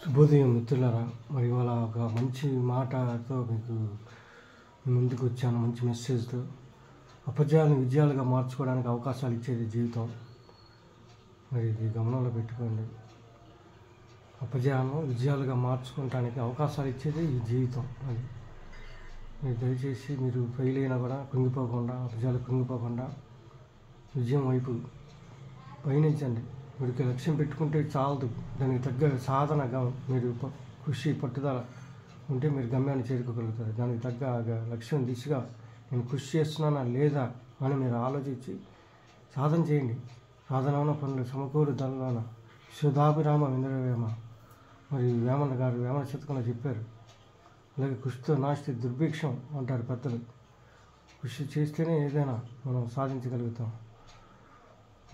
శుభోదయం మిత్రులారా. మరి ఇవాళ ఒక మంచి మాటతో మీకు ముందుకు వచ్చాను, మంచి మెసేజ్తో. అపజయాలను విజయాలుగా మార్చుకోవడానికి అవకాశాలు ఇచ్చేది జీవితం. మరి ఇది గమనంలో పెట్టుకోండి. అపజయాలను విజయాలుగా మార్చుకోవడానికి అవకాశాలు ఇచ్చేది ఈ జీవితం. అది మీరు దయచేసి మీరు ఫెయిల్ అయినా కూడా కుంగిపోకుండా, అపజయాలు కుంగిపోకుండా విజయం వైపు పయనించండి. వీడికి లక్ష్యం పెట్టుకుంటే చాలదు, దానికి తగ్గ సాధనగా మీరు కృషి పట్టుదల ఉంటే మీరు గమ్యాన్ని చేరుకోగలుగుతారు. దానికి తగ్గ లక్ష్యం దిశగా నేను కృషి చేస్తున్నానా లేదా అని మీరు ఆలోచించి సాధన చేయండి. సాధనమైన పనులు సమకూరు దళన సుధాభిరామ ఇంద్రవేమ మరి వేమన గారు వేమన శతకంలో చెప్పారు. అలాగే కృషితో నాస్తి దుర్భిక్షం అంటారు పెద్దలు. కృషి చేస్తేనే ఏదైనా మనం సాధించగలుగుతాం.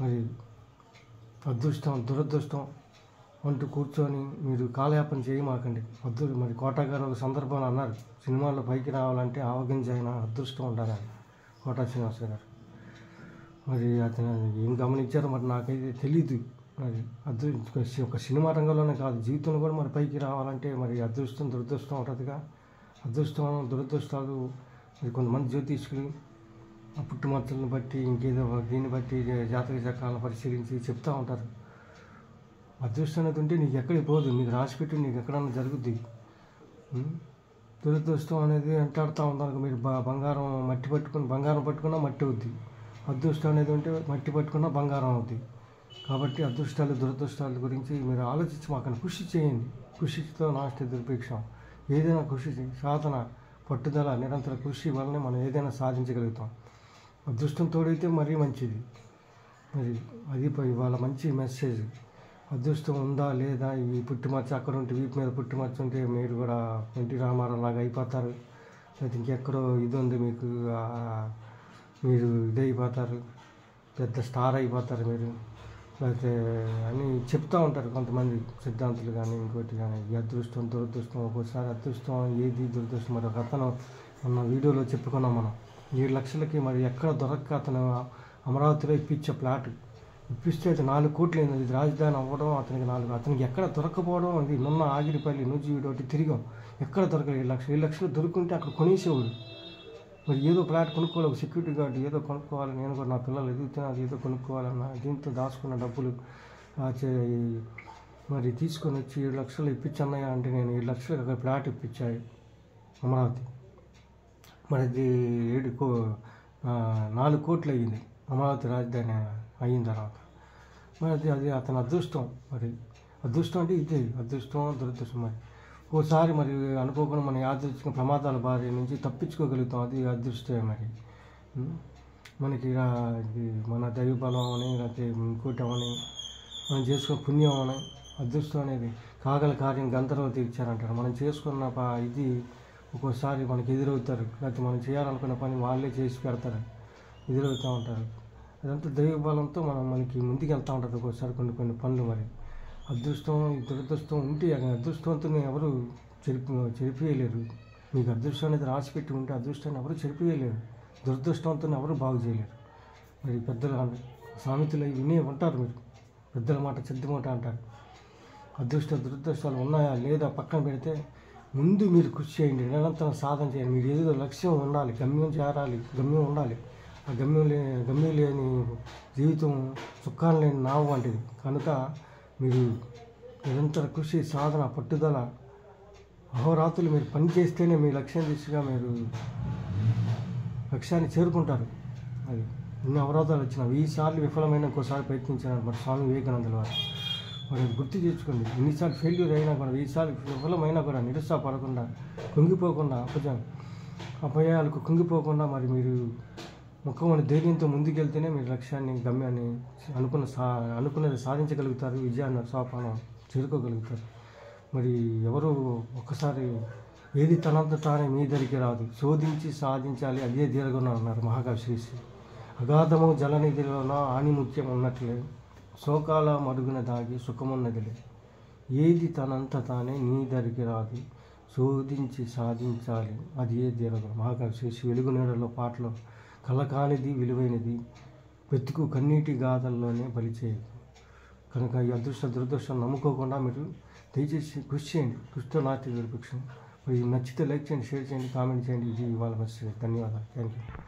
మరి అదృష్టం దురదృష్టం అంటూ కూర్చొని మీరు కాలయాపన చేయమాకండి. మరి కోటా గారు ఒక సందర్భంలో అన్నారు, సినిమాల్లో పైకి రావాలంటే ఆవగింజ అయినా అదృష్టం ఉండాలని. కోటా శ్రీనివాస గారు మరి అతను ఏం గమనించారో మరి నాకైతే తెలీదు. మరి ఒక సినిమా రంగంలోనే కాదు, జీవితంలో కూడా మరి పైకి రావాలంటే మరి అదృష్టం దురదృష్టం ఉంటుందిగా. అదృష్టం దురదృష్టాలు మరి కొంతమంది జ్యోతిష్కులు పుట్టుమచ్చలను బట్టి ఇంకేదో దీన్ని బట్టి జాతక చక్రాలను పరిశీలించి చెప్తూ ఉంటారు. అదృష్టం అనేది ఉంటే నీకు ఎక్కడికి పోదు, నీకు రాసిపెట్టి నీకు ఎక్కడన్నా జరుగుద్ది. దురదృష్టం అనేది వెంటాడుతూ ఉంటారు. మీరు బంగారం పట్టుకున్నా మట్టి అవుద్ది. అదృష్టం అనేది ఉంటే మట్టి పట్టుకున్నా బంగారం అవుద్ది. కాబట్టి అదృష్టాలు దురదృష్టాల గురించి మీరు ఆలోచించి మాకన్నా కృషి చేయండి. కృషితో నాస్తి దుర్భిక్షం. ఏదైనా కృషి సాధన పట్టుదల నిరంతర కృషి వల్లనే మనం ఏదైనా సాధించగలుగుతాం. అదృష్టం తోడైతే మరీ మంచిది. మరి అది ఇవాళ మంచి మెసేజ్. అదృష్టం ఉందా లేదా, ఈ పుట్టుమచ్చ అక్కడ ఉంటే వీపు మీద పుట్టుమచ్చ ఉంటే మీరు కూడా ఎన్టీ రామారావు లాగా అయిపోతారు, లేకపోతే ఇంకెక్కడో ఇది ఉంది మీకు, మీరు ఇదైపోతారు, పెద్ద స్టార్ అయిపోతారు మీరు, లేకపోతే అని చెప్తూ ఉంటారు కొంతమంది సిద్ధాంతులు కానీ ఇంకోటి కానీ. ఈ అదృష్టం దురదృష్టం, ఒక్కోసారి అదృష్టం ఏది దురదృష్టం. మరి ఒక అతను మొన్న వీడియోలో చెప్పుకున్నాం మనం, 7 లక్షలకి మరి ఎక్కడ దొరక్క అతను అమరావతిలో ఇప్పించే ఫ్లాట్ ఇప్పిస్తే అది 4 కోట్లు అయింది. ఇది రాజధాని అవ్వడం అతనికి ఎక్కడ దొరకపోవడం. అది మొన్న ఆగిరిపల్లి నుంచి వీడోటి తిరిగాం, ఎక్కడ దొరకలేదు. 7 లక్షలు దొరుకుంటే అక్కడ కొనేసేవాడు. మరి ఏదో ఫ్లాట్ కొనుక్కోవాలి, ఒక సెక్యూరిటీ గార్డు ఏదో కొనుక్కోవాలి, నేను కూడా నా పిల్లలు ఎదుగుతున్నారు ఏదో కొనుక్కోవాలన్నా దీంతో దాచుకున్న డబ్బులు మరి తీసుకొని వచ్చి 7 లక్షలు ఇప్పించన్నయ్యా అంటే నేను 7 లక్షలకు అక్కడ ఫ్లాట్ ఇప్పించాయి అమరావతి. మరి అది 4 కోట్లు అయ్యింది అమరావతి రాజధాని అయిన తర్వాత. మరి అది అతని అదృష్టం. మరి అదృష్టం అంటే ఇదే, అదృష్టం దురదృష్టం. మరి ఓసారి మరి అనుకోకుండా మన యాదృచ్ఛిక ప్రమాదాల బారి నుంచి తప్పించుకోగలుగుతాం, అది అదృష్టమే. మరి మనకి ఇది మన దైవబలం అని లేకపోతే ఇంకోటి అవని మనం చేసుకున్న పుణ్యం అని. అదృష్టం అనేది కాగల కార్యం గంధర్వ తీర్చారంటారు. మనం చేసుకున్న ఇది ఒక్కోసారి మనకి ఎదురవుతారు, లేకపోతే మనం చేయాలనుకున్న పని వాళ్ళే చేసి పెడతారు, ఎదురవుతూ ఉంటారు. అదంతా దైవబలంతో మనకి ముందుకు వెళ్తూ ఉంటుంది ఒక్కోసారి కొన్ని పనులు. మరి అదృష్టం దురదృష్టం ఉంటే అదృష్టవంతుని ఎవరు చెరిపివేయలేరు. మీకు అదృష్టం అనేది రాసిపెట్టి ఉంటే అదృష్టాన్ని ఎవరు చెరిపివేయలేరు, దురదృష్టవంతుని ఎవరు బాగు చేయలేరు. మరి పెద్దల సామెతలు వినే ఉంటారు మీరు, పెద్దల మాట చెద్ది మాట అంటారు. అదృష్ట దురదృష్టాలు ఉన్నాయా లేదా పక్కన పెడితే ముందు మీరు కృషి చేయండి, నిరంతరం సాధన చేయండి. మీరు ఏదో లక్ష్యం ఉండాలి, గమ్యం చేరాలి, గమ్యం ఉండాలి. ఆ గమ్యం లేని జీవితం సుఖాలు లేని నావు వంటిది. కనుక మీరు నిరంతర కృషి సాధన పట్టుదల అహోరాత్రులు మీరు పని చేస్తేనే మీ లక్ష్యం దిశగా మీరు లక్ష్యాన్ని చేరుకుంటారు. అది ఇన్ని అవరోధాలు వచ్చిన 1000 సార్లు విఫలమైన ఇంకోసారి ప్రయత్నించినారు మరి స్వామి వివేకానందుల వారు. మరి గుర్తు తెచ్చుకోండి, ఎన్నిసార్లు ఫెయిల్యూర్ అయినా కూడా 1000 సార్లు విఫలమైనా కూడా నిరుత్సాహపడకుండా, కుంగిపోకుండా, అపజయాలకు కుంగిపోకుండా మరి మీరు ముఖమైన ధైర్యంతో ముందుకెళ్తేనే మీరు లక్ష్యాన్ని గమ్యాన్ని అనుకున్నది సాధించగలుగుతారు, విజయాన్ని సోపానం చేరుకోగలుగుతారు. మరి ఎవరు ఒక్కసారి ఏది తనంత తానే మీ దగ్గరికి రాదు, శోధించి సాధించాలి అదే దీర్ఘం అన్నారు మహాకవి శ్రీశ్రీ. అగాధము జలనిధిలోన ఆణిముత్యం ఉన్నట్లే, శోకాల మరుగున దాగి సుఖమున్నదిలే, ఏది తనంత తానే నీ దగ్గరికి రాదు, శోధించి సాధించాలి అది ఏ దీర్ఘం. మహాకవి శ్రీశ్రీ వెలుగు నీడలో పాటలో కలకానిది విలువైనది వెతుకు కన్నీటి గాథల్లోనే బలిచేయదు. కనుక ఈ అదృష్ట దురదృష్టం నమ్ముకోకుండా మీరు దయచేసి కృషి చేయండి. కృషితో నాస్తి దుర్భిక్షం. మరి నచ్చితే లైక్ చేయండి, షేర్ చేయండి, కామెంట్ చేయండి. ఇది ఇవాళ మెసేజ్. ధన్యవాదాలు. Thank you.